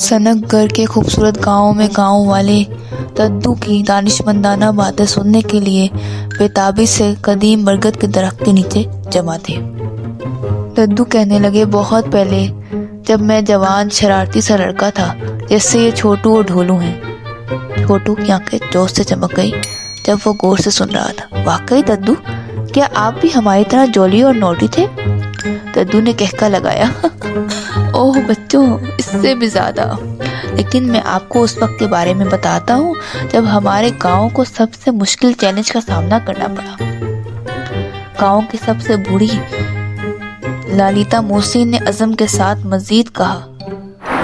सनक गर के खूबसूरत गांव में गांव वाले दद्दू की दानिशमंदाना बातें सुनने के लिए बेताबी से कदीम बरगद के दरख्त के नीचे जमा थे। दद्दू कहने लगे, बहुत पहले जब मैं जवान शरारती सा लड़का था, जैसे ये छोटू और ढोलू हैं। छोटू की आंखें जोश से चमक गई जब वो गौर से सुन रहा था। वाकई दद्दू, क्या आप भी हमारी तरह जॉली और नोटी थे? दद्दू ने कहका लगाया। ओह बच्चों, इससे भी ज्यादा। लेकिन मैं आपको उस वक्त के बारे में बताता हूँ जब हमारे गांव को सबसे मुश्किल चैलेंज का सामना करना पड़ा। गांव की सबसे बूढ़ी ललिता मौसी ने अज़म के साथ मजीद कहा,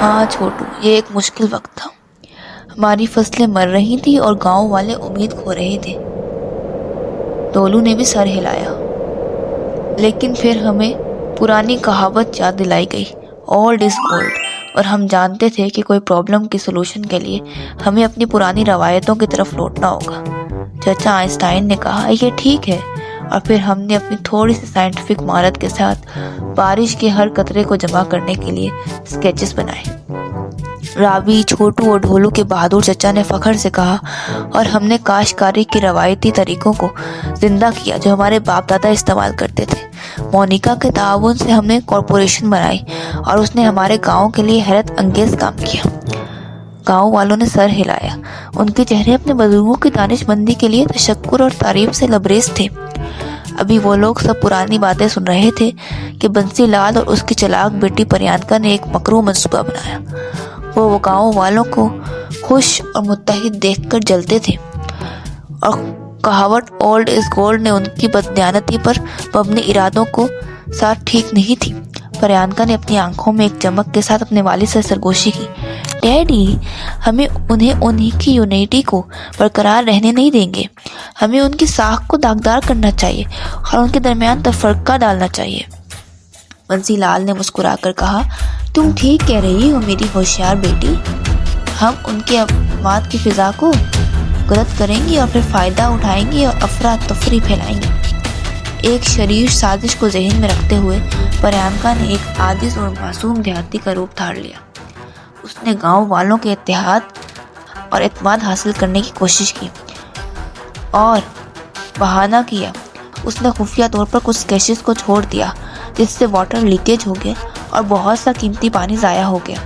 हाँ छोटू, ये एक मुश्किल वक्त था। हमारी फसलें मर रही थी और गांव वाले उम्मीद खो रहे थे। ढोलू ने भी सर हिलाया। लेकिन फिर हमें पुरानी कहावत याद दिलाई गई, ओल्ड इज गोल्ड, और हम जानते थे कि कोई प्रॉब्लम के सलूशन के लिए हमें अपनी पुरानी रवायतों की तरफ लौटना होगा। चाचा आइंस्टाइन ने कहा, ये ठीक है। और फिर हमने अपनी थोड़ी सी साइंटिफिक महारत के साथ बारिश के हर कतरे को जमा करने के लिए स्केचेस बनाए। रावी, छोटू और ढोलू के बहादुर चचा ने फख्र से कहा, और हमने काश्तकारी के रवायती तरीकों को जिंदा किया जो हमारे बाप दादा इस्तेमाल करते थे। मोनिका के ताउन से हमने कॉरपोरेशन बनाई और उसने हमारे गांव के लिए हैरत अंगेज काम किया। गांव वालों ने सर हिलाया। उनके चेहरे अपने बुजुर्गों की दानिशमंदी के लिए तशक्कुर और तारीफ से लबरेज थे। अभी वो लोग सब पुरानी बातें सुन रहे थे कि बंसी लाल और उसकी चालाक बेटी परियांका ने एक मकरू मंसूबा बनाया। वो गांव वालों को खुश और मुत्तहिद देखकर जलते थे, और कहावत ओल्ड इज गोल्ड ने उनकी बददियानती पर मबनी इरादों को साथ ठीक नहीं थी। परियांका ने अपनी आंखों में एक चमक के साथ अपने वालिद से सरगोशी की, डैडी, हमें उन्हीं की यूनिटी को बरकरार रहने नहीं देंगे। हमें उनकी साख को दागदार करना चाहिए और उनके दरमियान तफरका डालना चाहिए। बंसी लाल ने मुस्कुराकर कहा, तुम ठीक कह रही हो मेरी होशियार बेटी। हम उनके अमाद की फिजा को गलत करेंगे और फिर फायदा उठाएंगे और अफरा तफरी फैलाएंगे। एक शरीर साजिश को जहन में रखते हुए परियांका ने एक आजिज और मासूम देहाती का रूप धार लिया। उसने गांव वालों के इत्तेहाद और एतमाद हासिल करने की कोशिश की और बहाना किया। उसने खुफिया तौर पर कुछ स्केचेस को छोड़ दिया जिससे वाटर लीकेज हो गया और बहुत सा कीमती पानी ज़ाया हो गया।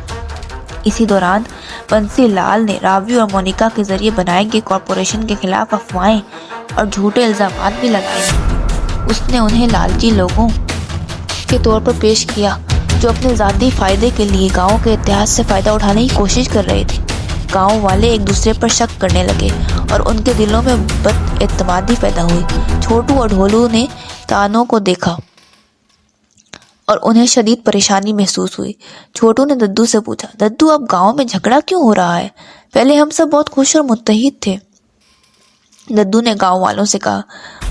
इसी दौरान बंसी लाल ने रावी और मोनिका के जरिए बनाए गए कॉरपोरेशन के खिलाफ अफवाहें और झूठे इल्जामात भी लगाए। उसने उन्हें लालची लोगों के तौर पर पेश किया जो अपने ज़ाती फ़ायदे के लिए गांव के इतिहास से फ़ायदा उठाने की कोशिश कर रहे थे। गांव वाले एक दूसरे पर शक करने लगे और उनके दिलों में बदएतमादी पैदा हुई। छोटू और ढोलू ने तानों को देखा और उन्हें शदीद परेशानी महसूस हुई। छोटू ने दद्दू से पूछा, दद्दू, अब गांव में झगड़ा क्यों हो रहा है? पहले हम सब बहुत खुश और मुत्तहिद थे। दद्दू ने गांव वालों से कहा,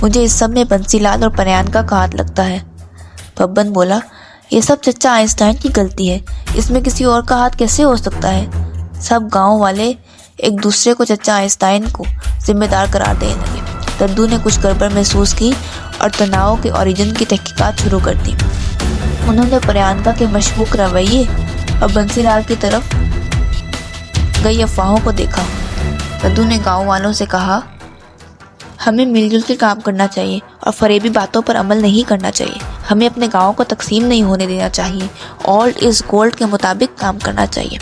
मुझे इस सब में बंसी लाल और परियांका का हाथ लगता है। बब्बन बोला, ये सब चचा आइंस्टाइन की गलती है, इसमें किसी और का हाथ कैसे हो सकता है? सब गांव वाले एक दूसरे को चचा आइंस्टाइन को जिम्मेदार करार देने लगे। दद्दू ने कुछ गड़बड़ महसूस की और तनाव के ओरिजिन की तहकीकात शुरू कर दी। उन्होंने परियांका के मशकूक रवैये और बंसीलाल की तरफ गई अफवाहों को देखा। दद्दू ने गांव वालों से कहा, हमें मिलजुल कर काम करना चाहिए और फरेबी बातों पर अमल नहीं करना चाहिए। हमें अपने गांव को तकसीम नहीं होने देना चाहिए। ओल्ड इज गोल्ड के मुताबिक काम करना चाहिए।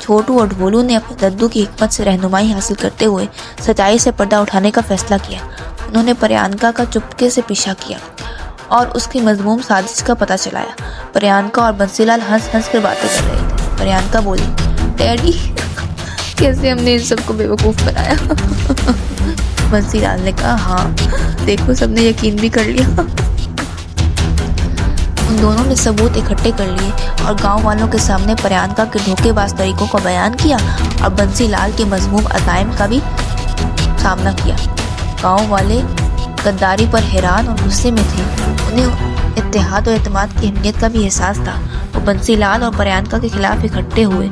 छोटू और ढोलू ने अपने दद्दू की हिकमत से रहनुमाई हासिल करते हुए सच्चाई से पर्दा उठाने का फैसला किया। उन्होंने परियांका का चुपके से पीछा किया और उसकी मजमूम साजिश का पता चलाया। परियांका और बंसीलाल हंस हंस कर बातें कर रहे थे। परियांका बोली, डैडी, कैसे हमने इन सबको बेवकूफ़ बनाया? बंसीलाल ने कहा, हाँ देखो, सबने यकीन भी कर लिया। उन दोनों ने सबूत इकट्ठे कर लिए और गांव वालों के सामने परियांका के धोखेबाज तरीकों को बयान किया और बंसी लाल के मजमूम अज़ाइम का भी सामना किया। गांव वाले गद्दारी पर हैरान और गुस्से में थे। उन्हें इत्तेहाद और एतमाद की अहमियत का भी एहसास था। वो बंसी लाल और परियांका के खिलाफ इकट्ठे हुए।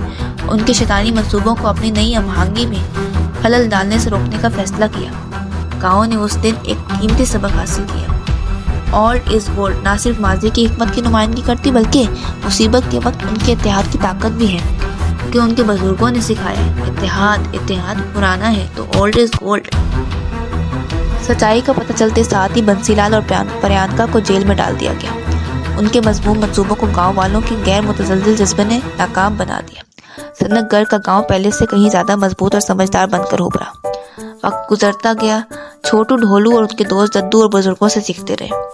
उनके शैतानी मंसूबों को अपनी नई अमहांगी में खलल डालने से रोकने का फैसला किया। गाँव ने उस दिन एक कीमती सबक हासिल किया। ओल्ड इज गोल्ड ना सिर्फ माजी की हिकमत की नुमाइंदगी करती बल्कि मुसीबत के वक्त उनके इत्तेहाद की ताकत भी है। कि उनके बुजुर्गों ने सिखाया है, इत्तेहाद पुराना है तो ओल्ड इज गोल्ड। सच्चाई का पता चलते साथ ही बंसीलाल और प्रियंका को जेल में डाल दिया गया। उनके मजमूम मंसूबों को गांव वालों के गैर मुतज़ल्ज़िल जज्बे ने नाकाम बना दिया। सनतगढ़ का गांव पहले से कहीं ज्यादा मजबूत और समझदार बनकर उभरा। वक्त गुजरता गया, छोटू, ढोलू और उसके दोस्त दद्दू और बुजुर्गों से सीखते रहे।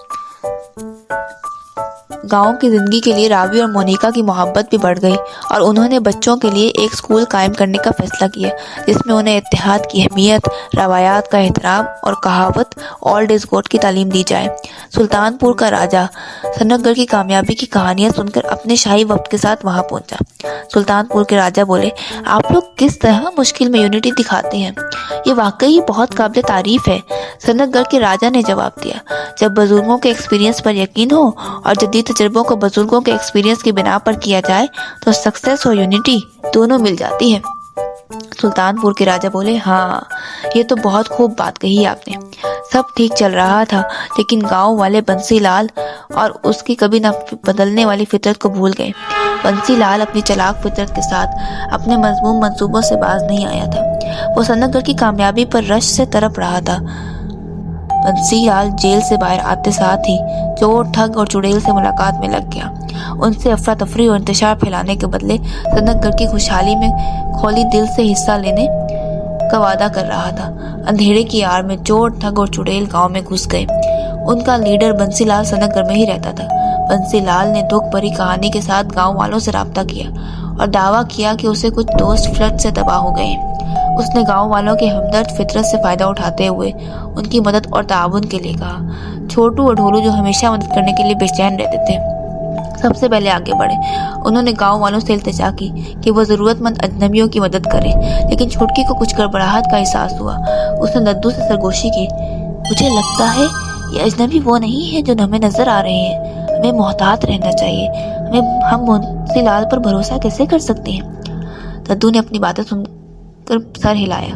गांव की जिंदगी के लिए रावी और मोनिका की मोहब्बत भी बढ़ गई और उन्होंने बच्चों के लिए एक स्कूल कायम करने का फैसला किया जिसमें उन्हें इत्तेहाद की अहमियत, रवायात का एहतराम और कहावत ओल्ड इज गोल्ड की तालीम दी जाए। सुल्तानपुर का राजा सनतगढ़ की कामयाबी की कहानियां सुनकर अपने शाही वक्त के साथ वहां पहुंचा। सुल्तानपुर के राजा बोले, आप लोग किस तरह मुश्किल में यूनिटी दिखाते हैं, ये वाकई बहुत काबिल तारीफ है। सनतगढ़ के राजा ने जवाब दिया, जब बुजुर्गों के एक्सपीरियंस पर यकीन हो और जदीद तजुर्बों को बुजुर्गों के एक्सपीरियंस की बिना पर किया जाए तो सक्सेस और यूनिटी दोनों मिल जाती है। सुल्तानपुर के राजा बोले, हाँ, ये तो बहुत खूब बात कही आपने। सब ठीक चल रहा था, लेकिन गांव वाले बंसीलाल और उसकी कभी न बदलने वाली फितरत को भूल गए। बंसीलाल अपनी चालाक फितरत के साथ अपने मजमूम मंसूबों से बाज नहीं आया था। वो सनतगढ़ की कामयाबी पर रश से तड़प रहा था। बंसीलाल जेल से बाहर आते साथ ही चोर, ठग और चुड़ैल से मुलाकात में लग गया। उनसे अफरा तफरी और इंतशार फैलाने के बदले सनतगढ़ की खुशहाली में खोली दिल से हिस्सा लेने का वादा कर रहा था। अंधेरे की आड़ में चोर, ठग और चुड़ैल गांव में घुस गए। उनका लीडर बंसीलाल सनतगढ़ में ही रहता था। बंसीलाल ने दुख भरी कहानी के साथ गांव वालों से राब्ता किया और दावा किया कि उसे कुछ दोस्त फ्लड से तबाह हो गए। उसने गांव वालों के हमदर्द फितरत से फायदा उठाते हुए उनकी मदद और ताउन के लिए कहा। छोटू और ढोलू, जो हमेशा मदद करने के लिए बेचैन रहते थे, सबसे पहले आगे बढ़े। उन्होंने गांव वालों से इल्तिजा की कि वो जरूरतमंद अजनबियों की मदद करें, लेकिन छुटकी को कुछ गड़बड़ाहट का एहसास हुआ। उसने दद्दू से सरगोशी की, मुझे लगता है ये अजनबी वो नहीं है जो हमें नजर आ रहे हैं। हमें मोहतात रहना चाहिए। हम बंसीलाल पर भरोसा कैसे कर सकते हैं? दद्दू ने अपनी बातें सुनकर सर हिलाया।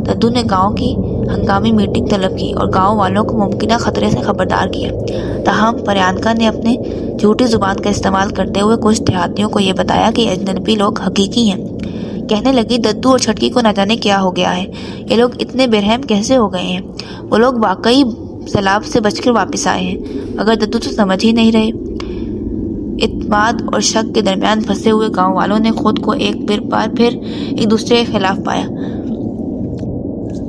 दद्दू ने गांव की हंगामी मीटिंग तलब की और गांव वालों को मुमकिन खतरे से खबरदार किया। ताहम प्रियंका ने अपने झूठी जुबान का इस्तेमाल करते हुए कुछ देहातियों को यह बताया कि अजनबी लोग हकीकी हैं। कहने लगी, दद्दू और छटकी को न जाने क्या हो गया है, ये लोग इतने बेरहम कैसे हो गए हैं। वो लोग वाकई सैलाब से बचकर वापस आए हैं, मगर दद्दू तो समझ ही नहीं रहे। इत्माद और शक के दरमियान फंसे हुए गांव वालों ने खुद को एक बार फिर एक दूसरे के खिलाफ पाया।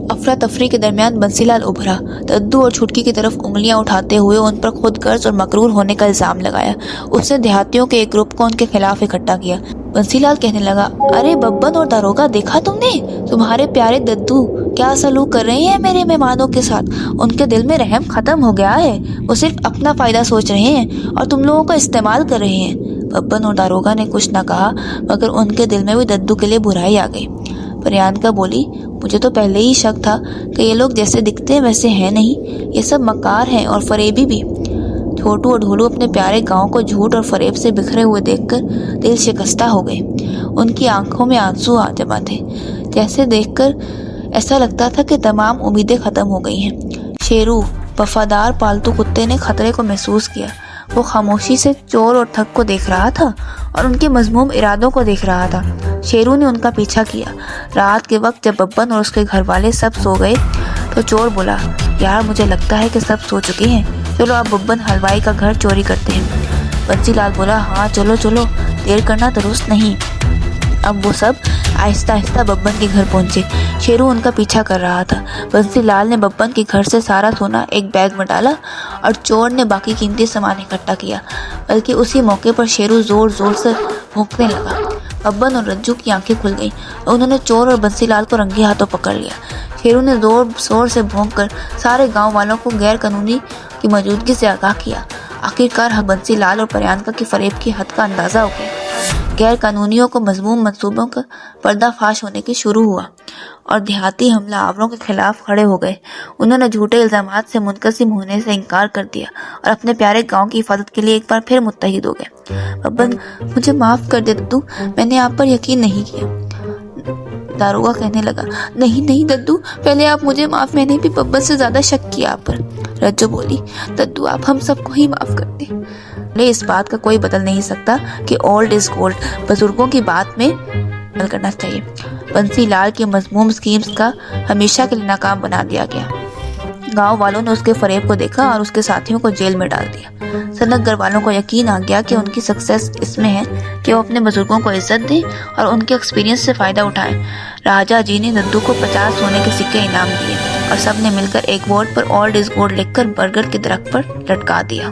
अफरा तफरी के दरमियान बंसीलाल उभरा। दद्दू और छुटकी की तरफ उंगलियां उठाते हुए उन पर खुद गर्ज और मकरूर होने का इल्जाम लगाया। उसने देहातियों के एक ग्रुप को उनके खिलाफ इकट्ठा किया। बंसीलाल कहने लगा, अरे बब्बन और दारोगा, देखा तुमने? तुम्हारे प्यारे दद्दू क्या सलूक कर रहे हैं मेरे मेहमानों के साथ। उनके दिल में रहम खत्म हो गया है। वो सिर्फ अपना फायदा सोच रहे हैं और तुम लोगों को इस्तेमाल कर रहे हैं। बब्बन और दारोगा ने कुछ न कहा, मगर उनके दिल में भी दद्दू के लिए बुराई आ गई। प्रियंका बोली, मुझे तो पहले ही शक था कि ये लोग जैसे दिखते हैं वैसे हैं नहीं, ये सब मकार हैं और फरेबी भी। छोटू और ढोलू अपने प्यारे गांव को झूठ और फरेब से बिखरे हुए देखकर दिल शिकस्ता हो गए। उनकी आंखों में आंसू आ जमा थे, जैसे देखकर ऐसा लगता था कि तमाम उम्मीदें खत्म हो गई हैं। शेरू, वफादार पालतू कुत्ते ने खतरे को महसूस किया। वो खामोशी से चोर और ठग को देख रहा था और उनके मजमूम इरादों को देख रहा था। शेरू ने उनका पीछा किया। रात के वक्त जब बब्बन और उसके घर वाले सब सो गए तो चोर बोला, यार मुझे लगता है कि सब सो चुके हैं, चलो अब बब्बन हलवाई का घर चोरी करते हैं। बंसीलाल बोला, हाँ चलो चलो, देर करना दुरुस्त नहीं। अब वो सब आहिस्ता आहिस्ता बब्बन के घर पहुंचे। शेरू उनका पीछा कर रहा था। बंसीलाल ने बब्बन के घर से सारा सोना एक बैग में डाला और चोर ने बाकी कीमती सामान इकट्ठा किया। बल्कि उसी मौके पर शेरू जोर जोर से भौंकने लगा। बब्बन और रज्जू की आंखें खुल गईं। उन्होंने चोर और बंसीलाल को रंगे हाथों पकड़ लिया। शेरू ने जोर शोर से भौंककर सारे गांव वालों को गैर कानूनी की मौजूदगी से आगाह किया। आखिरकार बंसीलाल और प्रियंका की फरेब की हद का अंदाजा हो गया। गैर कानूनियों को मजमूम मंसूबों का पर्दाफाश होने की शुरू हुआ और देहाती हमला आवरों के खिलाफ खड़े हो गए। उन्होंने झूठे इल्जामात से मुनकसिम होने से इनकार कर दिया और अपने प्यारे गांव की हिफाजत के लिए एक बार फिर मुत्तहिद हो गए। बब्बन, मुझे माफ कर दे दद्दू, मैंने आप पर यकीन नहीं किया। दारोगा कहने लगा, नहीं नहीं दद्दू, पहले आप मुझे माफ, मैंने भी बब्बन से ज्यादा शक किया आप पर। रज्जू बोली, दद्दू आप हम सबको ही माफ कर दे। इस बात का कोई बदल नहीं सकता कि ओल्ड इज गोल्ड। बुजुर्गों की बात में عمل کرنا چاہیے۔ بنسی لال کی مذموم اسکیمز کا ہمیشہ کے لیے ناکام بنا دیا گیا۔ گاؤں والوں نے اس کے فریب کو دیکھا اور اس کے ساتھیوں کو جیل میں ڈال دیا۔ صنعت گر والوں کو یقین آ گیا کہ ان کی سکسیس اس میں ہے کہ وہ اپنے بزرگوں کو عزت دیں اور ان کے ایکسپیرینس سے فائدہ اٹھائیں۔ راجا جی نے ددو کو 50 سونے کے سکے انعام دیے اور سب نے مل کر ایک board per "all is good" لکھ کر برگد کے درخت پر لٹکا دیا۔